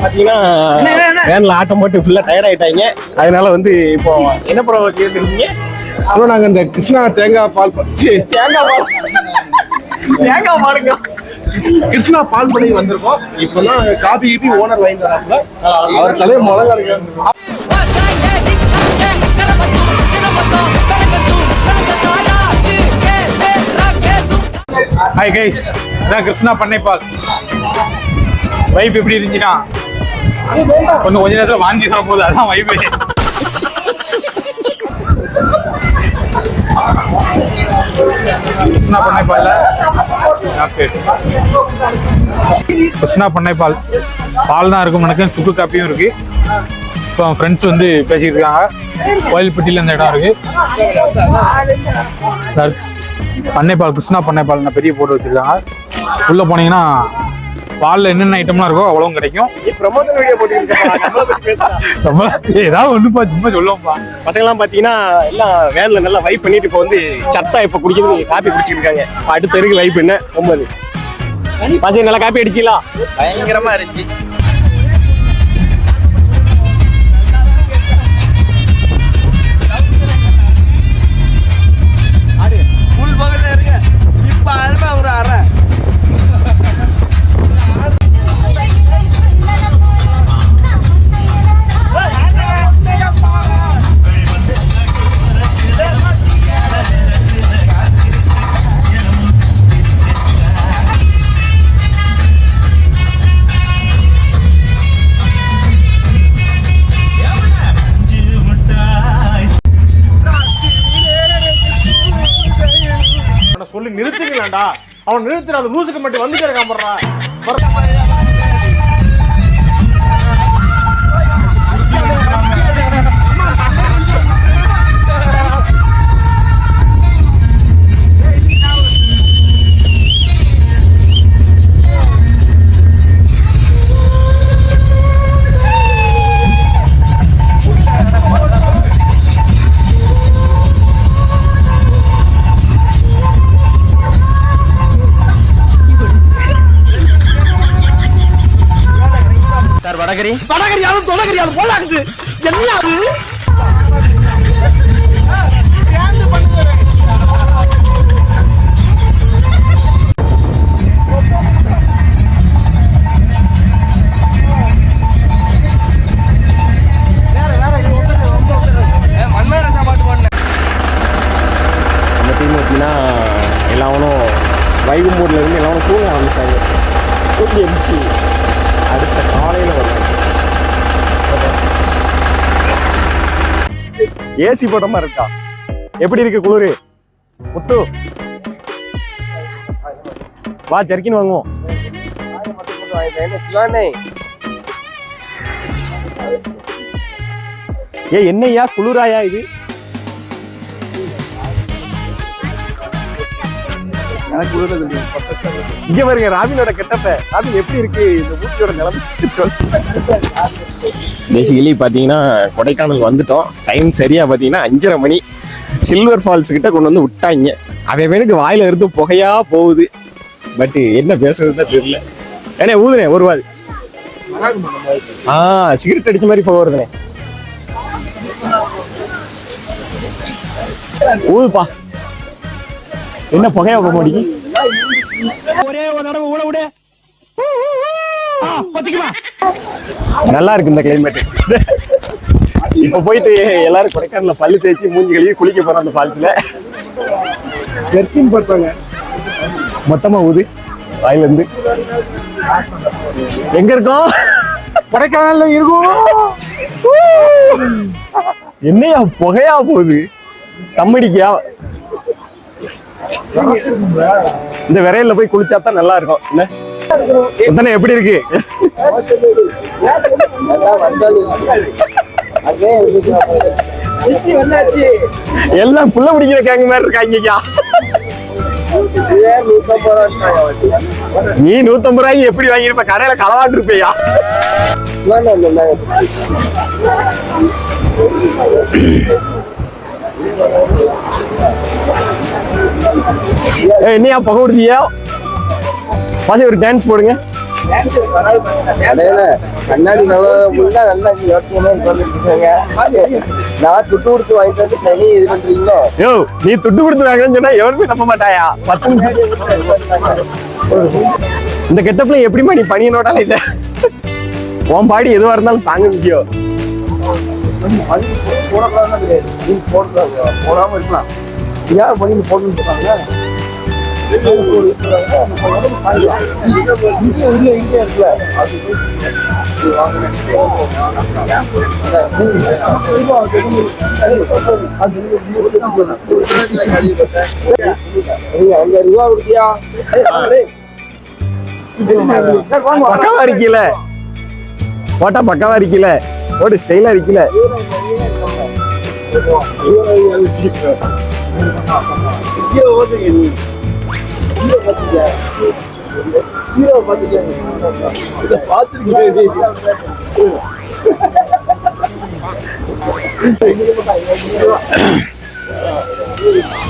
பாத்தீங்கன்னா வேன்ல ஆட்டம் போட்டு ஃபுல்லா டயர்ட் ஆயிட்டாங்க. அதனால வந்து இப்போ என்ன ப்ரோ கேட்டுருக்கீங்க? அப்புறம் நாங்க இந்த கிருஷ்ணா தேங்காய் பால் பாலுங்க கிருஷ்ணா பால் பண்ணி வந்திருக்கோம். இப்பதான் காபி கீபி ஓனர் வாங்கி தராங்க. அவர் தலையை முழங்கால ஹாய் கைஸ், இதான் கிருஷ்ணா பண்ணை பால். வைப் எப்படி இருந்துச்சுன்னா கொஞ்ச நேரத்துல வாந்தி சொல்ல போகுது. அதான் வைப்பு. கிருஷ்ணா பண்ணை பால், கிருஷ்ணா பண்ணை பால் பால் தான் இருக்கும். எனக்கு சுக்கு காப்பியும் இருக்கு. இப்போ ஃப்ரெண்ட்ஸ் வந்து பேசிட்டு இருக்காங்க. கோயில்பட்டியில இந்த இடம் இருக்கு. பண்ணை பால், கிருஷ்ணா பண்ணை பால் பெரிய போட்டு வச்சிருக்காங்க. உள்ள போனீங்கன்னா பால்ல என்னென்ன ஐட்டம்லாம் இருக்கோ அவ்வளவும் கிடைக்கும். ஏதாவது ஒண்ணுப்பா சும்மா சொல்லுவோம்ப்பா. பசங்கள்லாம் பாத்தீங்கன்னா எல்லாம் வேன்ல நல்லா வைப் பண்ணிட்டு இப்போ வந்து சத்தா இப்ப குடிக்கிறது காப்பி குடிச்சிட்டு இருக்காங்க. அடுத்த இருக்கு வைப் என்ன 9 பசங்க நல்லா காப்பி அடிச்சிடலாம். பயங்கரமா இருந்துச்சு. சொல்லி நிறுத்திக்கலாம்டா. அவன் நிறுத்தின அந்த லூசுக்கு மட்டும் வந்து கிடக்காம வடகரியாலும் தொடகரியாலும் போலாகுது. என்ன அது? நம்ம டீம் பார்த்தீங்கன்னா எல்லாவனும் வைகு மூட்ல இருந்து எல்லாவனும் தூங்க ஆரம்பிச்சிட்டாங்க. தூங்கி இருந்துச்சு. அடுத்த காலையில வருவாங்க. ஏசி போட்டமா இருக்கா? எப்படி இருக்கு குளிரு? முத்து வா ஜர்க்கின் வாங்குவோம். என்னையா குளிராயா இது? இங்க பாருங்க ராபினோட கெட்டப்ப. ராபின் எப்படி இருக்கு இந்த ஊட்டியோட நிலைமை? பேசிக்கலி பாத்தீங்கன்னா கொடைக்கானல் வந்துட்டோம். டைம் சரியா பாத்தீங்கன்னா 5:30 மணி. சில்வர் ஃபால்ஸ் கிட்ட கொண்டு வந்து விட்டாங்க. அவனுக்கு வாயில இருந்து புகையா போகுது. பட் என்ன பேசுறதுன்னு தெரியல. ஏன்னா ஊதுனே ஒருவாது. சிகரெட் அடிச்ச மாதிரி போகிறதுனே. ஊதுப்பா. என்ன புகையா போக மாட்டேங்குது? ஒரே ஒரு தடவை ஊட விடு. நல்லா இருக்கு இந்த கிளைமேட். இப்ப போயிட்டு எல்லாரும் கொடைக்கானல பல்லு தேய்ச்சி மூஞ்சி கழுவி குளிக்க போறோம். அந்த ஃபால்ஸ்ல ஜெர்க்கின் பார்த்தாங்க. மொத்தமா ஊது வாயில இருந்து. எங்க இருக்கோம்? கொடைக்கானல்ல இருக்கும். என்னையா புகையா போகுது? தம்மடிக்கியா? இந்த விரையில போய் குளிச்சாதான் நல்லா இருக்கும். என்ன எப்படி இருக்கு? எல்லாம் புள்ள பிடிக்கிற கேங்க மாதிரி இருக்காங்க. நீ 150 ரூபாய்க்கு எப்படி வாங்கிருப்ப? கடையில களவாட்டு இருப்பையா? என்னையா புகை விடுதியா? பாசி ஒரு டான்ஸ் போடுங்க. கண்ணாடி நல்லா நல்லா நான் துட்டு கொடுத்து வாங்கிட்டு வந்து தனி இது பண்றீங்களோ? யோ நீ துட்டு கொடுத்து வாங்கன்னு சொன்னா எவருமே நம்ப மாட்டாயா? 10 நிமிஷம் இந்த கெட்டப்ல எப்படிமா நீ பனியனோட இல்ல உன் பாடி எதுவா இருந்தாலும் தாங்க முடியும். போடக்கூடாதுன்னா கிடையாது, நீங்க போடுறாங்க போடாம இருக்கலாம். யார் பண்ணி போடணும்னு சொல்றாங்க? ரூபா கொடுத்தியா? பக்கவா இருக்கீல போட்டா பக்கவா இருக்கீல போட்டு ஸ்டைலா இருக்கீல.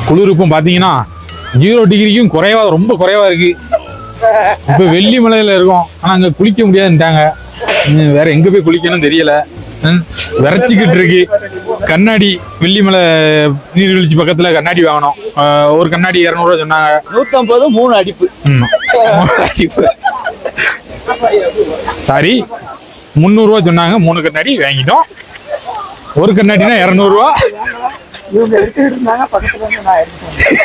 குளிர் இப்போ பாத்தீங்கன்னா 0 டிகிரிக்கும் குறைவா, ரொம்ப குறைவா இருக்கு. இப்ப வெள்ளிமலையில இருக்கோம், ஆனா அங்க குளிக்க முடியாதுன்ட்டாங்க. வேற எங்க போய் குளிக்கணும் தெரியல. விரைச்சிக்கிட்டு இருக்கு. கண்ணாடி வெள்ளிமலை நீர்வீழ்ச்சி பக்கத்துல கண்ணாடி வாங்கணும். ஒரு கண்ணாடி 200 ரூபா சொன்னாங்க. 150 3 அடிப்பு. சாரி 300 ரூபா சொன்னாங்க. 3 கண்ணாடி வாங்கிட்டோம். ஒரு கண்ணாடினா 200 ரூபா. இவங்க எடுத்துக்கிட்டு இருந்தாங்க, பக்கத்துல இருந்து நான் எடுத்துட்டேன்.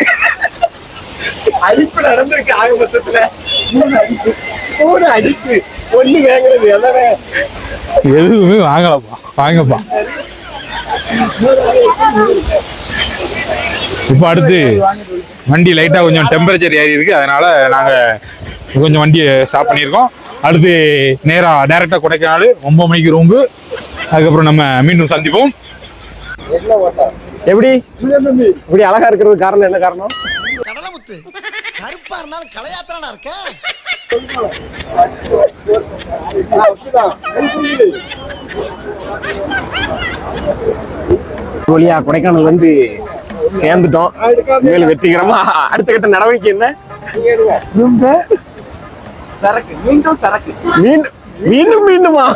அடிப்பு நடந்திருக்கு ஆக மொத்தத்துல 3 அடிப்பு ஒண்ணு வாங்குறது எதானே எதுவுமே வாங்கலப்பா, வாங்கப்பா. இப்ப அடுத்து வண்டி லைட்டா கொஞ்சம் டெம்பரேச்சர் ஏறி இருக்கு, அதனால நாங்க கொஞ்சம் வண்டியை ஸ்டாப் பண்ணியிருக்கோம். அடுத்து நேரா டைரக்டா கொடைக்கானல் 9 மணிக்கு ரூம்பு. அதுக்கப்புறம் நம்ம மீண்டும் சந்திப்போம். எப்படி இப்படி அழகா இருக்கிறது காரணம் என்ன காரணம்? கடலமுத்து கருப்பா இருந்தாலும் கலையாத்திரனா இருக்க. வழியா கொடைக்கானல் வந்து சேர்ந்துட்டோம். மேலும் வெற்றிகரமா அடுத்த கட்ட நடவடிக்கை என்ன? சரக்கு மீண்டும் சரக்கு மீண்டும் மீண்டுமா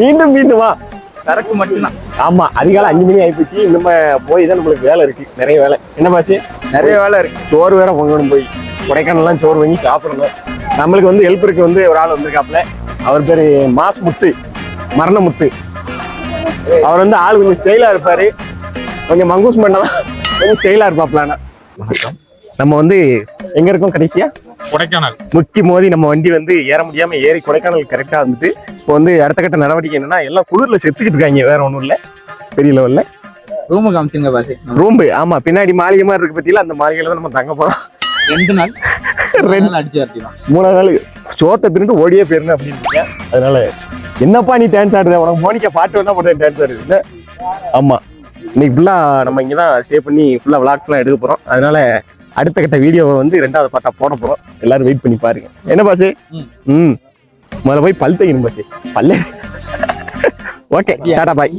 மீண்டும் மீண்டுமா சரக்கு மட்டும்தான். ஆமா, அதிகாலை 5 மணி ஆயிப்போச்சு. இன்னும் போய் தான் நம்மளுக்கு வேலை இருக்கு, நிறைய வேலை. என்ன பாச்சு? நிறைய வேலை இருக்கு. சோறு வேற பொங்கணும், போய் கொடைக்கானல்லாம் சோறு வாங்கி சாப்பிடணும். நம்மளுக்கு வந்து ஹெல்ப்பருக்கு வந்து ஒரு ஆள் வந்திருக்காப்ல. அவர் பேரு மாஸ் முத்து, மரண முத்து. அவர் வந்து ஆள் கொஞ்சம் ஸ்டைலா இருப்பாரு, கொஞ்சம் மங்கூஸ் பண்ணலாம், கொஞ்சம் ஸ்டைலா இருப்பாப்லான. வணக்கம். நம்ம வந்து எங்க இருக்கோம்? கடைசியா கொடைக்கானல் முக்கி மோதி நம்ம வண்டி வந்து ஏற முடியாம ஏறி கொடைக்கானல் கரெக்டா வந்துட்டு இப்போ வந்து அடுத்த கட்ட நடவடிக்கை என்னன்னா, எல்லாம் குளிர்ல செத்துக்கிட்டு இருக்காங்க. வேற ஒண்ணும் இல்ல, பெரிய லெவல்ல. ரூம் காமிச்சுங்க பாசி. ரூம் ஆமா, பின்னாடி மாளிகை மாதிரி இருக்கு பத்தியில, அந்த மாளிகையில தான் நம்ம தங்க போறோம். 2 நாள் 2 நாள் அடிச்சு வரலாம். 3 நாள் சோத்தை திருந்து ஓடியே போயிருந்தேன் அப்படின்னு இருக்கேன். அதனால என்னப்பா நீ டான்ஸ் ஆடுற, உனக்கு மோனிகா பாட்டு வேணா போட்டு டான்ஸ் ஆடுது இல்ல? ஆமா, இன்னைக்கு ஃபுல்லா நம்ம இங்கதான் ஸ்டே பண்ணி ஃபுல்லா விளாக்ஸ் எல்லாம் எடுக்க போறோம். அதனால அடுத்த கட்ட வீடியோவை வந்து 2வது பார்ட்டா போட போறோம். எல்லாரும் வெயிட் பண்ணி பாருங்க. என்ன பாசு? முதல்ல போய் பல் தைக்கணும் பாசு, பல்ல. ஓகே, டாடா பாய்.